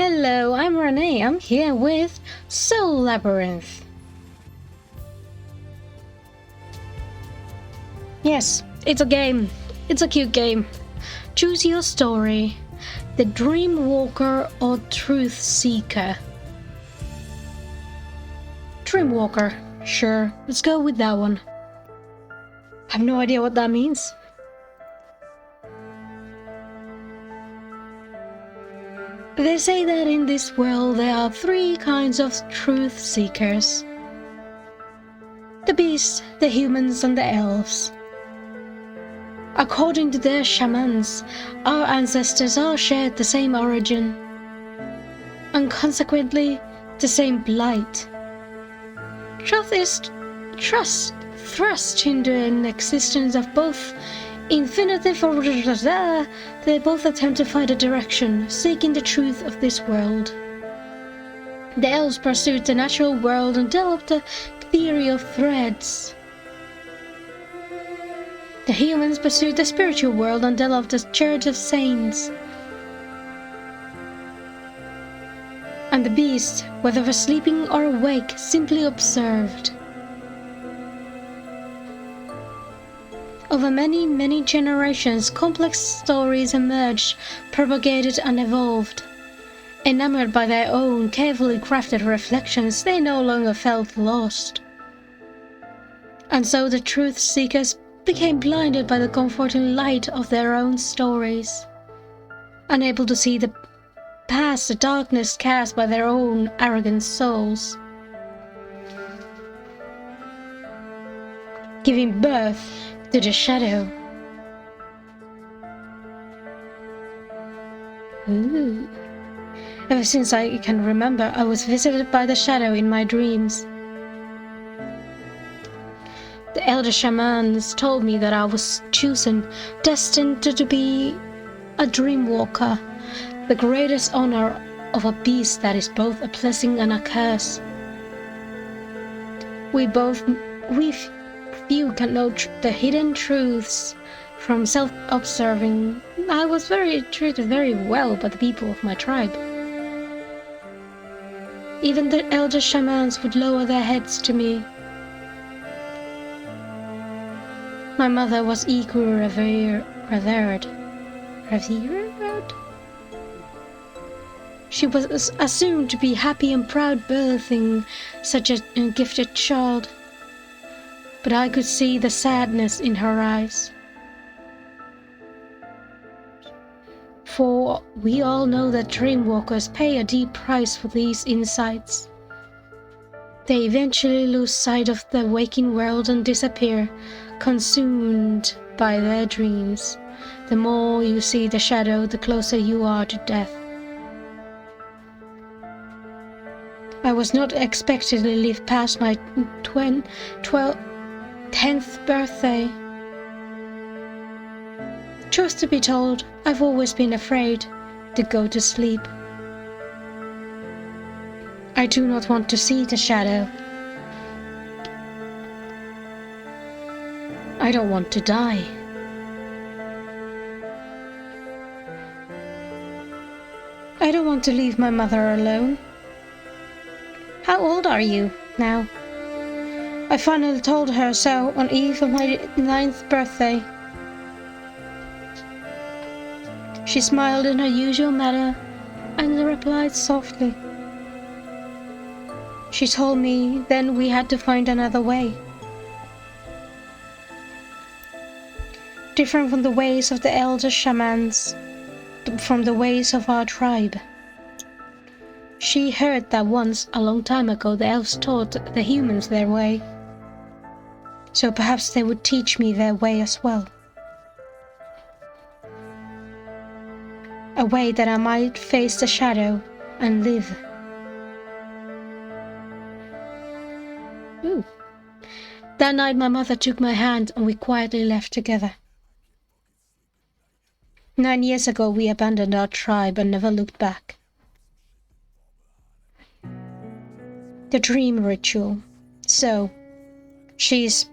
Hello, I'm Renee. I'm here with Soul Labyrinth. Yes, it's a game. It's a cute game. Choose your story. The Dream Walker or Truth Seeker? Dream Walker. Sure, let's go with that one. I have no idea what that means. They say that in this world there are three kinds of truth seekers. The beasts, the humans, and the elves. According to their shamans, our ancestors all shared the same origin, and consequently the same blight. Truth is thrust into an existence of both infinitive or they both attempt to find a direction, seeking the truth of this world. The elves pursued the natural world and developed a theory of threads. The humans pursued the spiritual world and developed a church of saints. And the beasts, whether for sleeping or awake, simply observed. Over many, many generations, complex stories emerged, propagated and evolved. Enamored by their own carefully crafted reflections, they no longer felt lost. And so the truth seekers became blinded by the comforting light of their own stories, unable to see past the darkness cast by their own arrogant souls. Giving birth to the shadow. Ooh. Ever since I can remember, I was visited by the shadow in my dreams. The elder shamans told me that I was chosen, destined to be a dream walker, the greatest honor of a beast that is both a blessing and a curse. We few can know the hidden truths from self-observing. I was treated very well by the people of my tribe. Even the elder shamans would lower their heads to me. My mother was equally revered. She was assumed to be happy and proud birthing such a gifted child. But I could see the sadness in her eyes. For we all know that dreamwalkers pay a deep price for these insights. They eventually lose sight of the waking world and disappear, consumed by their dreams. The more you see the shadow, the closer you are to death. I was not expected to live past my 10th birthday. Truth to be told, I've always been afraid to go to sleep. I do not want to see the shadow. I don't want to die. I don't want to leave my mother alone. How old are you now? I finally told her so on eve of my 9th birthday. She smiled in her usual manner and replied softly. She told me then we had to find another way. Different from the ways of the elder shamans, from the ways of our tribe. She heard that once, a long time ago, the elves taught the humans their way. So perhaps they would teach me their way as well. A way that I might face the shadow and live. Ooh. That night my mother took my hand and we quietly left together. 9 years ago we abandoned our tribe and never looked back. The dream ritual. So, she's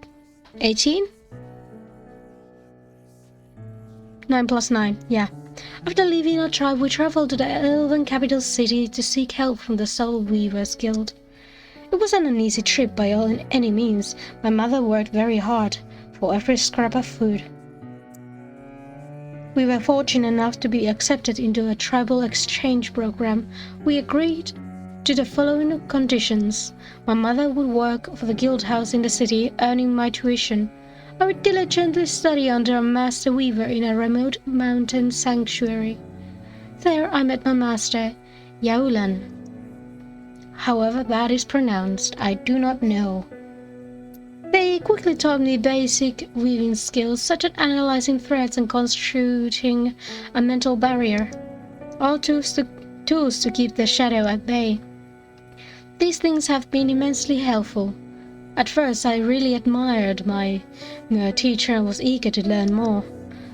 18? 9 plus 9, yeah. After leaving our tribe, we traveled to the elven capital city to seek help from the Soul Weavers Guild. It wasn't an easy trip by any means. My mother worked very hard for every scrap of food. We were fortunate enough to be accepted into a tribal exchange program. We agreed to the following conditions. My mother would work for the guild house in the city, earning my tuition. I would diligently study under a master weaver in a remote mountain sanctuary. There I met my master, Yaulan. However that is pronounced, I do not know. They quickly taught me basic weaving skills, such as analyzing threads and constructing a mental barrier, all tools to keep the shadow at bay. These things have been immensely helpful. At first I really admired my teacher and was eager to learn more.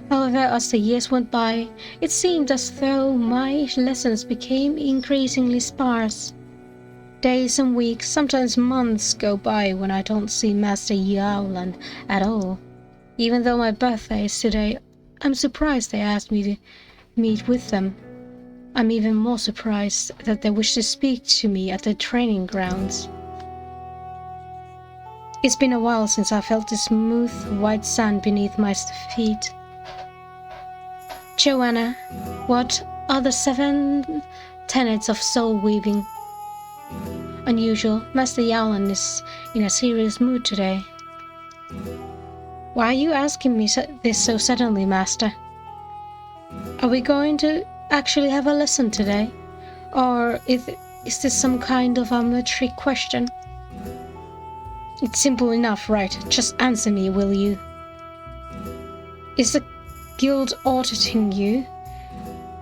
However, as the years went by, it seemed as though my lessons became increasingly sparse. Days and weeks, sometimes months go by when I don't see Master Yaulan at all. Even though my birthday is today, I'm surprised they asked me to meet with them. I'm even more surprised that they wish to speak to me at the training grounds. It's been a while since I felt the smooth white sand beneath my feet. Joanna, what are the 7 tenets of soul weaving? Unusual, Master Yaulan is in a serious mood today. Why are you asking me this so suddenly, Master? Are we going to actually have a lesson today? Or is this some kind of a trick question? It's simple enough, right? Just answer me, will you? Is the guild auditing you?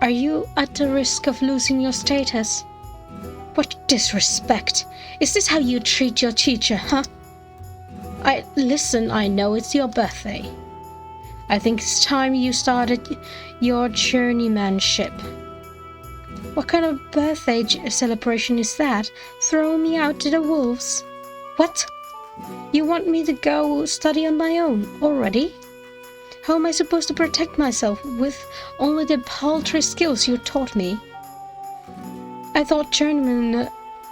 Are you at the risk of losing your status? What disrespect! Is this how you treat your teacher, huh? Listen, I know it's your birthday. I think it's time you started your journeymanship. What kind of birthday celebration is that? Throw me out to the wolves? What? You want me to go study on my own already? How am I supposed to protect myself with only the paltry skills you taught me? I thought journeymen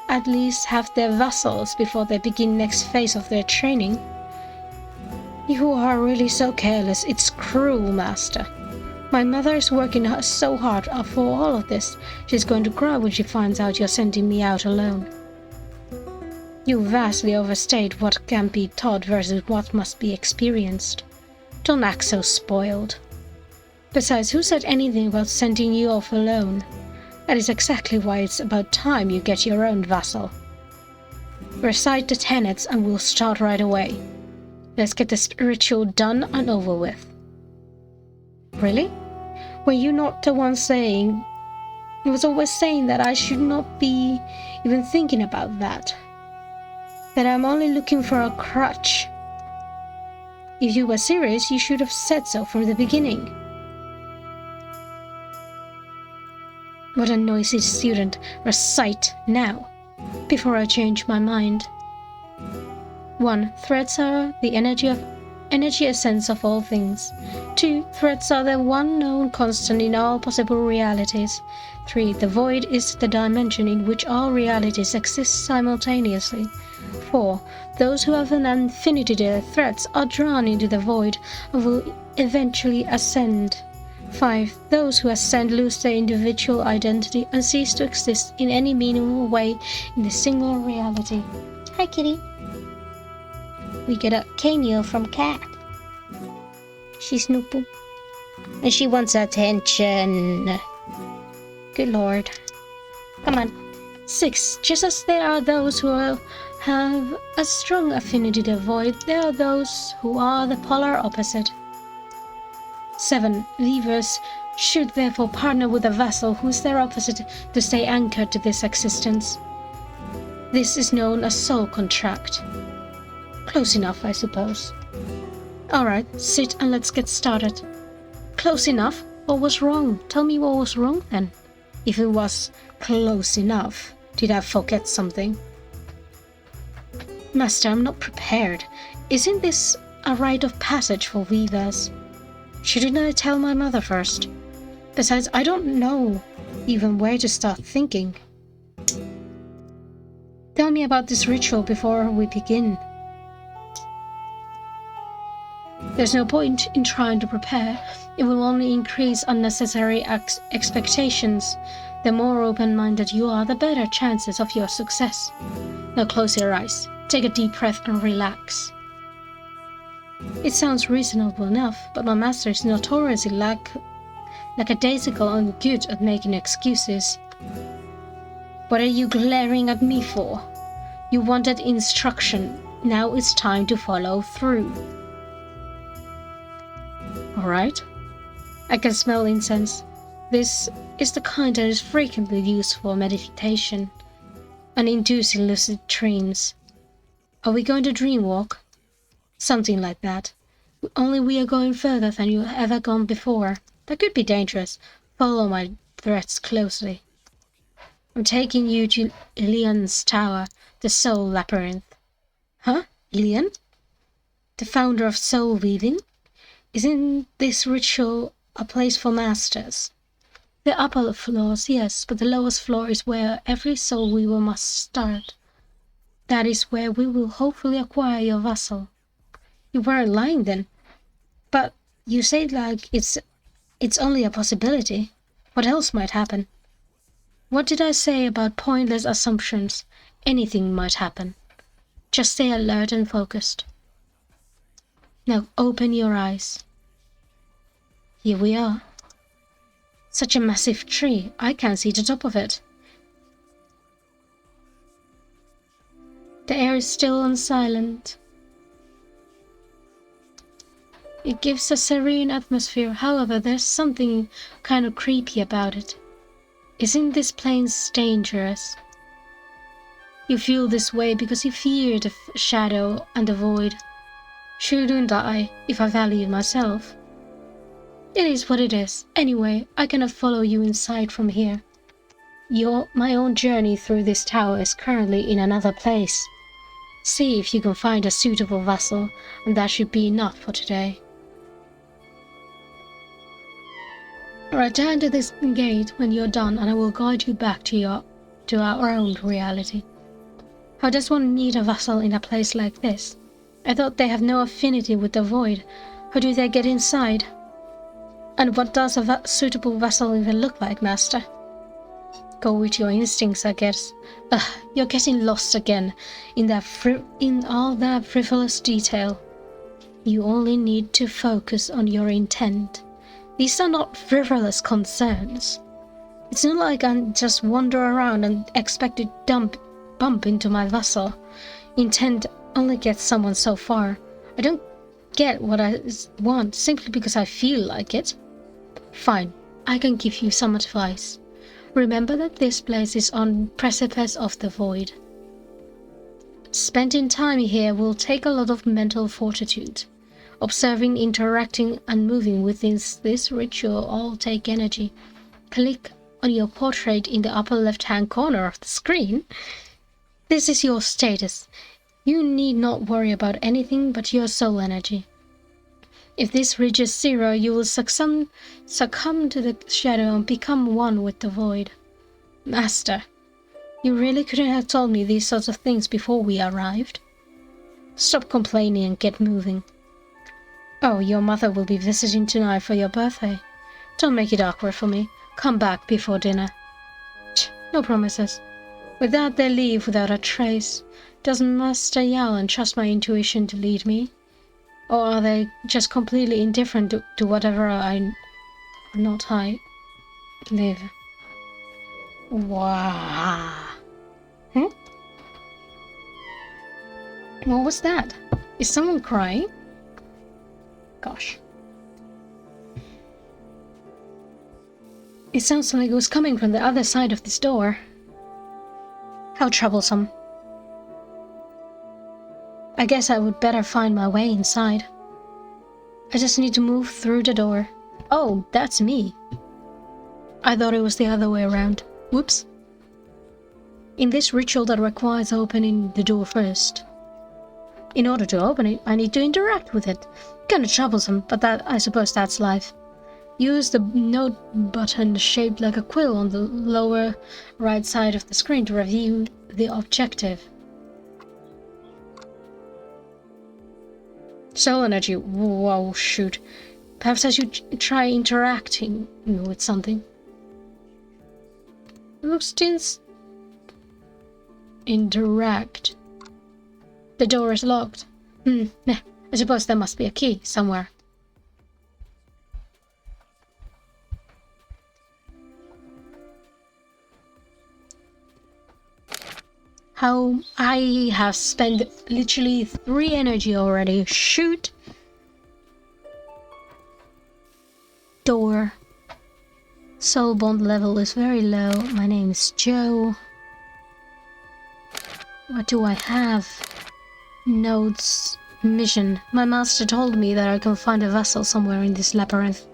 at least have their vassals before they begin next phase of their training. You are really so careless. It's cruel, Master. My mother is working so hard for all of this. She's going to cry when she finds out you're sending me out alone. You vastly overstate what can be taught versus what must be experienced. Don't act so spoiled. Besides, who said anything about sending you off alone? That is exactly why it's about time you get your own vassal. Recite the tenets and we'll start right away. Let's get this ritual done and over with. Really? Were you not the one saying... I was always saying that I should not be even thinking about that. That I'm only looking for a crutch. If you were serious, you should have said so from the beginning. What a noisy student. Recite now, before I change my mind. 1. Threads are the energy essence of all things. 2. Threads are the one known constant in all possible realities. 3. The void is the dimension in which all realities exist simultaneously. 4. Those who have an infinity of threads are drawn into the void and will eventually ascend. 5. Those who ascend lose their individual identity and cease to exist in any meaningful way in the single reality. Hi, kitty. We get a cameo from Cat. She's Nupu. And she wants attention. Good lord. Come on. 6. Just as there are those who have a strong affinity to the void, there are those who are the polar opposite. 7. Weavers should therefore partner with a vassal who is their opposite to stay anchored to this existence. This is known as soul contract. Close enough, I suppose. Alright, sit and let's get started. Close enough? What was wrong? Tell me what was wrong then. If it was close enough, did I forget something? Master, I'm not prepared. Isn't this a rite of passage for weavers? Shouldn't I tell my mother first? Besides, I don't know even where to start thinking. Tell me about this ritual before we begin. There's no point in trying to prepare. It will only increase unnecessary expectations. The more open-minded you are, the better chances of your success. Now close your eyes, take a deep breath and relax. It sounds reasonable enough, but my master is notoriously lackadaisical and good at making excuses. What are you glaring at me for? You wanted instruction. Now it's time to follow through. Alright. I can smell incense. This is the kind that is frequently used for meditation and inducing lucid dreams. Are we going to dreamwalk? Something like that. Only we are going further than you've ever gone before. That could be dangerous. Follow my threats closely. I'm taking you to Ilian's tower, the soul labyrinth. Huh? Ilian? The founder of soul weaving? Isn't this ritual a place for masters? The upper floors, yes, but the lowest floor is where every soul weaver must start. That is where we will hopefully acquire your vassal. You weren't lying then. But you say it like it's only a possibility. What else might happen? What did I say about pointless assumptions? Anything might happen. Just stay alert and focused. Now open your eyes. Here we are. Such a massive tree, I can't see the top of it. The air is still and silent. It gives a serene atmosphere, however, there's something kind of creepy about it. Isn't this place dangerous? You feel this way because you fear the shadow and the void. Shouldn't I, if I value myself? It is what it is. Anyway, I cannot follow you inside from here. My own journey through this tower is currently in another place. See if you can find a suitable vassal, and that should be enough for today. Return to this gate when you're done, and I will guide you back to our own reality. How does one need a vassal in a place like this? I thought they have no affinity with the void. How do they get inside? And what does a suitable vassal even look like, master? Go with your instincts, I guess. You're getting lost again in all that frivolous detail. You only need to focus on your intent. These are not frivolous concerns. It's not like I just wander around and expect to bump into my vassal. Intent only gets someone so far. I don't get what I want simply because I feel like it. Fine, I can give you some advice. Remember that this place is on the precipice of the void. Spending time here will take a lot of mental fortitude. Observing, interacting, and moving within this ritual all take energy. Click on your portrait in the upper left-hand corner of the screen. This is your status. You need not worry about anything but your soul energy. If this reaches 0, you will succumb to the shadow and become one with the void. Master, you really couldn't have told me these sorts of things before we arrived? Stop complaining and get moving. Oh, your mother will be visiting tonight for your birthday. Don't make it awkward for me. Come back before dinner. No promises. With that, they leave without a trace. Doesn't Master Yalan trust my intuition to lead me? Or are they just completely indifferent to whatever I live? Wow. What was that? Is someone crying? Gosh. It sounds like it was coming from the other side of this door. How troublesome. I guess I would better find my way inside. I just need to move through the door. Oh, that's me. I thought it was the other way around. Whoops. In this ritual that requires opening the door first. In order to open it, I need to interact with it. Kinda troublesome, but I suppose that's life. Use the note button shaped like a quill on the lower right side of the screen to review the objective. Soul energy. Whoa, shoot. Perhaps I should try interacting with something. Looks tense. Interact. The door is locked. I suppose there must be a key somewhere. How I have spent literally 3 energy already. Shoot. Door. Soul bond level is very low. My name is Joe. What do I have? Notes. Mission. My master told me that I can find a vessel somewhere in this labyrinth.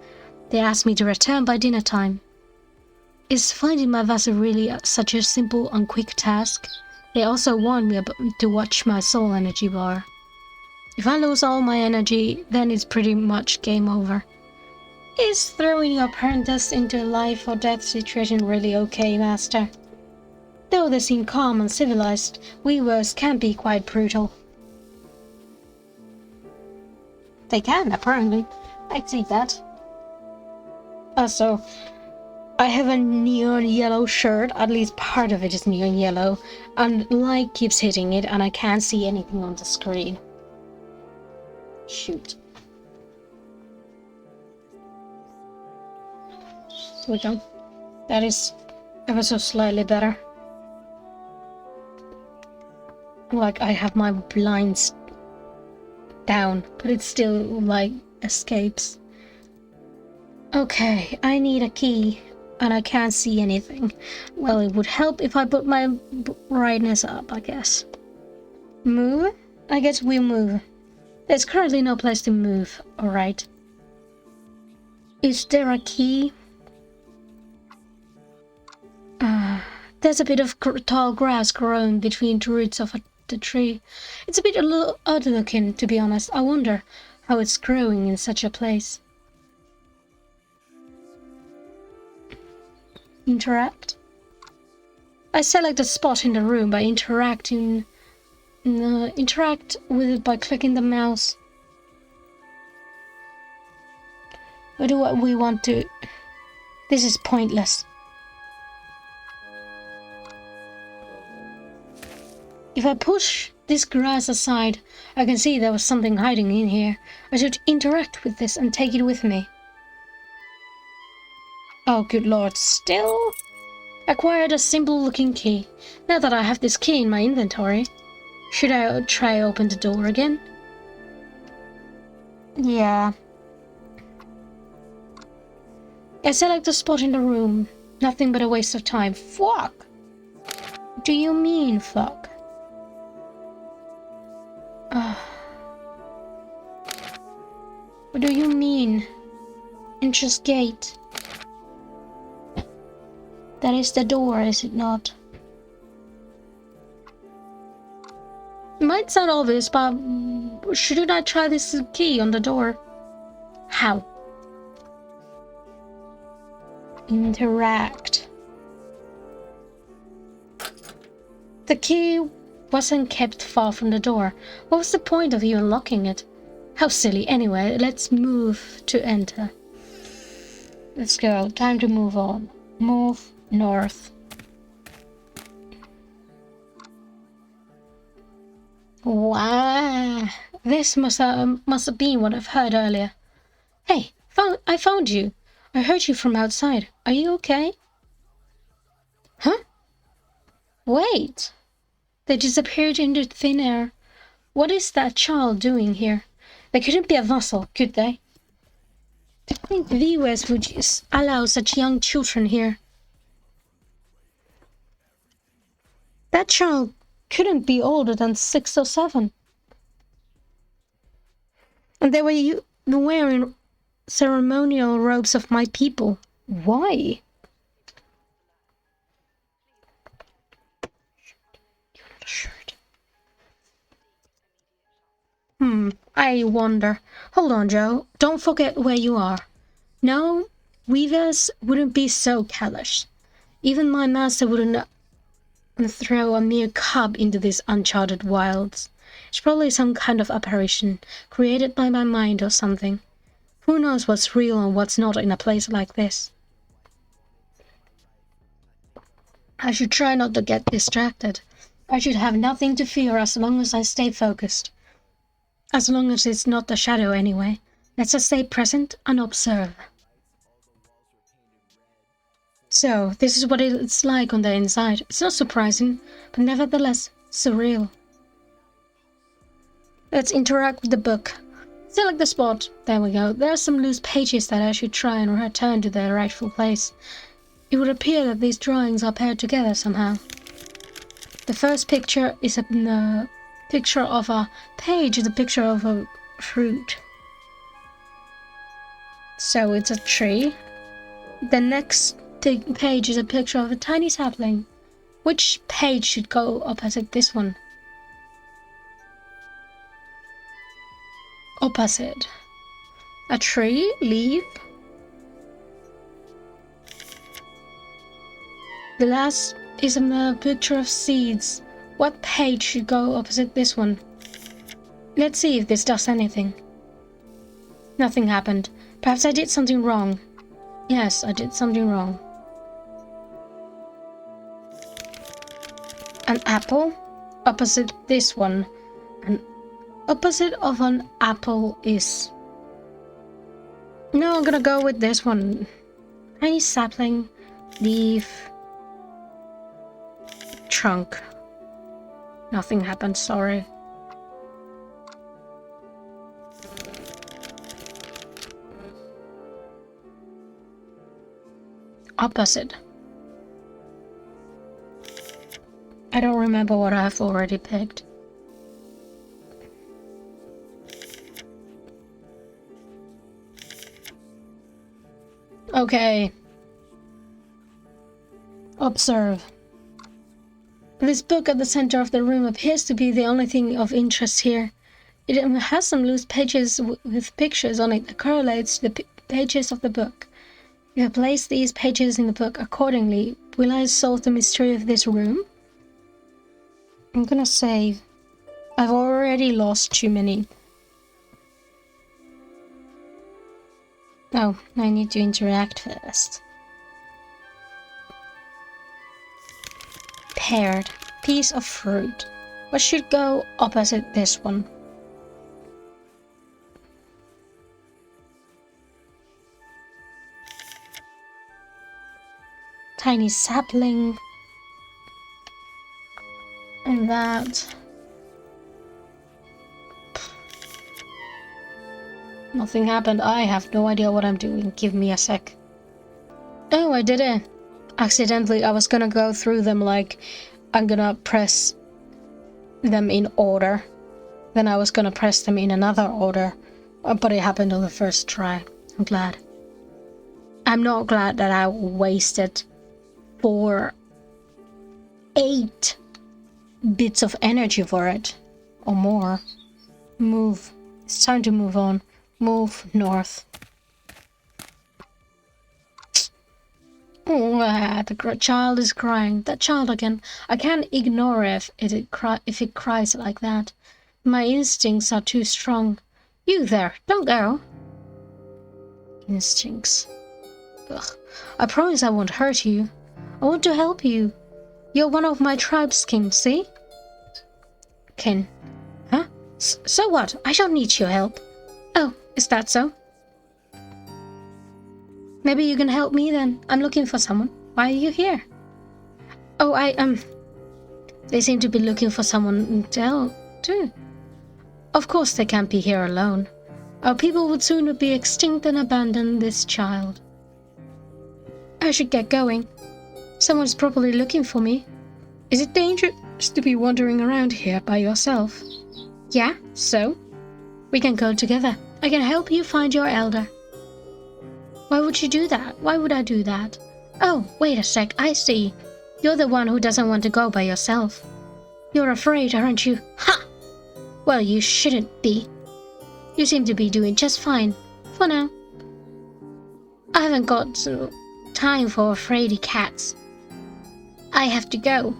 They asked me to return by dinner time. Is finding my vessel really such a simple and quick task? They also warned me to watch my soul energy bar. If I lose all my energy, then it's pretty much game over. Is throwing your apprentice into a life or death situation really okay, master? Though they seem calm and civilized, weavers can be quite brutal. They can, apparently. I see that. Also, I have a neon yellow shirt, at least part of it is neon yellow, and light keeps hitting it and I can't see anything on the screen. Shoot. There we go. That is ever so slightly better. Like I have my blinds down, but it still like escapes. Okay, I need a key. And I can't see anything. Well, it would help if I put my brightness up, I guess. Move? I guess we move. There's currently no place to move, alright. Is there a key? There's a bit of tall grass growing between the roots of the tree. It's a bit odd looking, to be honest. I wonder how it's growing in such a place. Interact. I select a spot in the room by interact with it by clicking the mouse. What do we want to? This is pointless. If I push this grass aside, I can see there was something hiding in here. I should interact with this and take it with me. Oh, good lord, still? Acquired a simple-looking key. Now that I have this key in my inventory, should I try open the door again? Yeah. I select a spot in the room. Nothing but a waste of time. Fuck! Do you mean fuck? What do you mean? Entrance gate. That is the door, is it not? It might sound obvious, but shouldn't I try this key on the door? How? Interact. The key wasn't kept far from the door. What was the point of you unlocking it? How silly. Anyway, let's move to enter. Let's go. Time to move on. Move north. Wow. This must have been what I've heard earlier. Hey, I found you. I heard you from outside. Are you okay? Huh? Wait. They disappeared into thin air. What is that child doing here? They couldn't be a vessel, could they? I think the US would allow such young children here. That child couldn't be older than 6 or 7. And they were wearing ceremonial robes of my people. Why? You're not a shirt. I wonder. Hold on, Joe. Don't forget where you are. No, Weavers wouldn't be so callous. Even my master wouldn't throw a mere cub into these uncharted wilds. It's probably some kind of apparition, created by my mind or something. Who knows what's real and what's not in a place like this? I should try not to get distracted. I should have nothing to fear as long as I stay focused. As long as it's not the shadow anyway. Let's just stay present and observe. So, this is what it's like on the inside. It's not surprising, but nevertheless surreal. Let's interact with the book. Select the spot. There we go. There are some loose pages that I should try and return to their rightful place. It would appear that these drawings are paired together somehow. The first picture is a picture of a page, is a picture of a fruit. So it's a tree. The next page is a picture of a tiny sapling. Which page should go opposite this one? Opposite. A tree, leaf. The last is a picture of seeds. What page should go opposite this one? Let's see if this does anything. Nothing happened. Perhaps I did something wrong. Yes, I did something wrong. An apple opposite this one. An opposite of an apple is... No, I'm gonna go with this one. Tiny sapling, leaf, trunk. Nothing happened, sorry. Opposite. I don't remember what I've already picked. Okay. Observe. This book at the center of the room appears to be the only thing of interest here. It has some loose pages with pictures on it that correlates to the pages of the book. If I place these pages in the book accordingly, will I solve the mystery of this room? I'm gonna save. I've already lost too many. Oh, I need to interact first. Paired. Piece of fruit. What should go opposite this one? Tiny sapling. And that. Nothing happened. I have no idea what I'm doing. Give me a sec. Oh, I did it. Accidentally, I was gonna go through them like I'm gonna press them in order. Then I was gonna press them in another order. But it happened on the first try. I'm glad. I'm not glad that I wasted 8 bits of energy for it. Or more. Move. It's time to move on. Move north. Oh, the child is crying. That child again. I can't ignore if it cries like that. My instincts are too strong. You there, don't go. Instincts. Ugh. I promise I won't hurt you. I want to help you. You're one of my tribe's kin, see? Kin. Huh? So what? I don't need your help. Oh, is that so? Maybe you can help me then. I'm looking for someone. Why are you here? Oh, they seem to be looking for someone too. Of course they can't be here alone. Our people would soon be extinct and abandon this child. I should get going. Someone's probably looking for me. Is it dangerous to be wandering around here by yourself? Yeah, so? We can go together. I can help you find your elder. Why would you do that? Why would I do that? Oh, wait a sec, I see. You're the one who doesn't want to go by yourself. You're afraid, aren't you? Ha! Well, you shouldn't be. You seem to be doing just fine. For now. I haven't got time for fraidy cats. I have to go,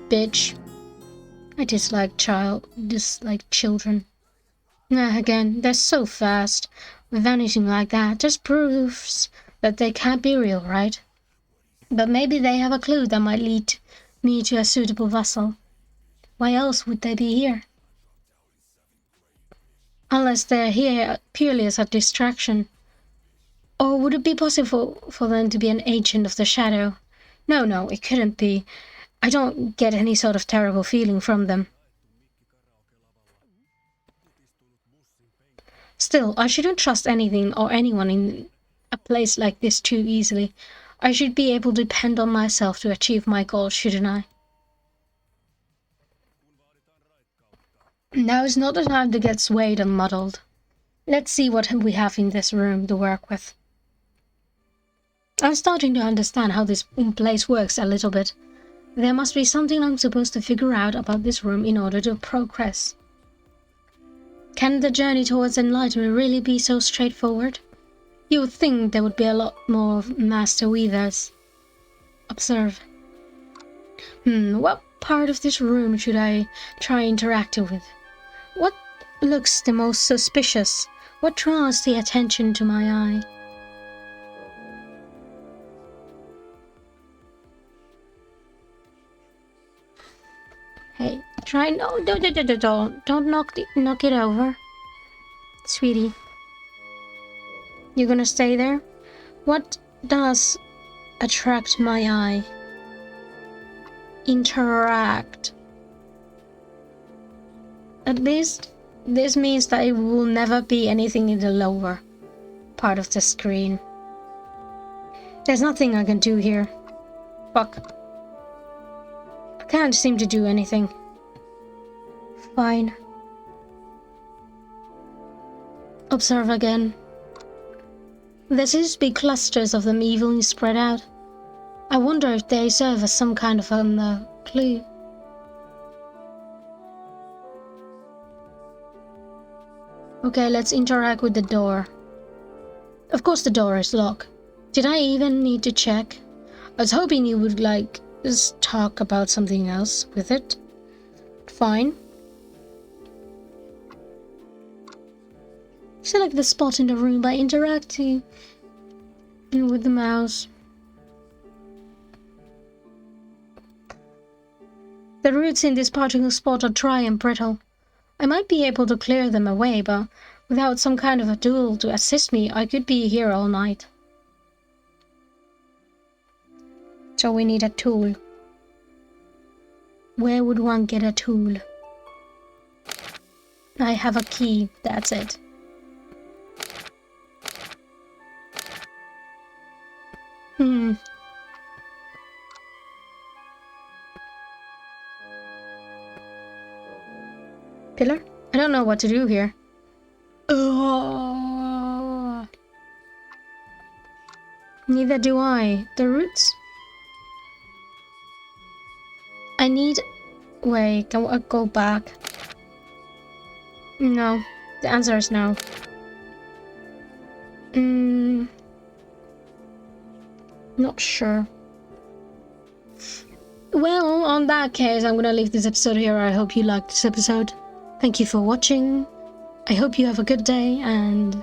bitch. I dislike children. Again, they're so fast. Vanishing like that just proves that they can't be real, right? But maybe they have a clue that might lead me to a suitable vessel. Why else would they be here? Unless they're here purely as a distraction. Or would it be possible for them to be an agent of the shadow? No, it couldn't be. I don't get any sort of terrible feeling from them. Still, I shouldn't trust anything or anyone in a place like this too easily. I should be able to depend on myself to achieve my goals, shouldn't I? Now is not the time to get swayed and muddled. Let's see what we have in this room to work with. I'm starting to understand how this place works a little bit. There must be something I'm supposed to figure out about this room in order to progress. Can the journey towards enlightenment really be so straightforward? You would think there would be a lot more master weavers. Observe. What part of this room should I try interacting with? What looks the most suspicious? What draws the attention to my eye? Hey, try no, don't knock it over, sweetie. You're gonna stay there? What does attract my eye? Interact. At least this means that it will never be anything in the lower part of the screen. There's nothing I can do here. Fuck. I can't seem to do anything. Fine. Observe again. There seems to be clusters of them evenly spread out. I wonder if they serve as some kind of a clue. Okay, let's interact with the door. Of course the door is locked. Did I even need to check? I was hoping you would just talk about something else with it. Fine. Select the spot in the room by interacting with the mouse. The roots in this particular spot are dry and brittle. I might be able to clear them away, but without some kind of a tool to assist me, I could be here all night. So we need a tool. Where would one get a tool? I have a key, that's it. Pillar? I don't know what to do here. Neither do I. The roots? I need... Wait, can I go back? No. The answer is no. Not sure. Well, on that case, I'm gonna leave this episode here. I hope you liked this episode. Thank you for watching. I hope you have a good day, and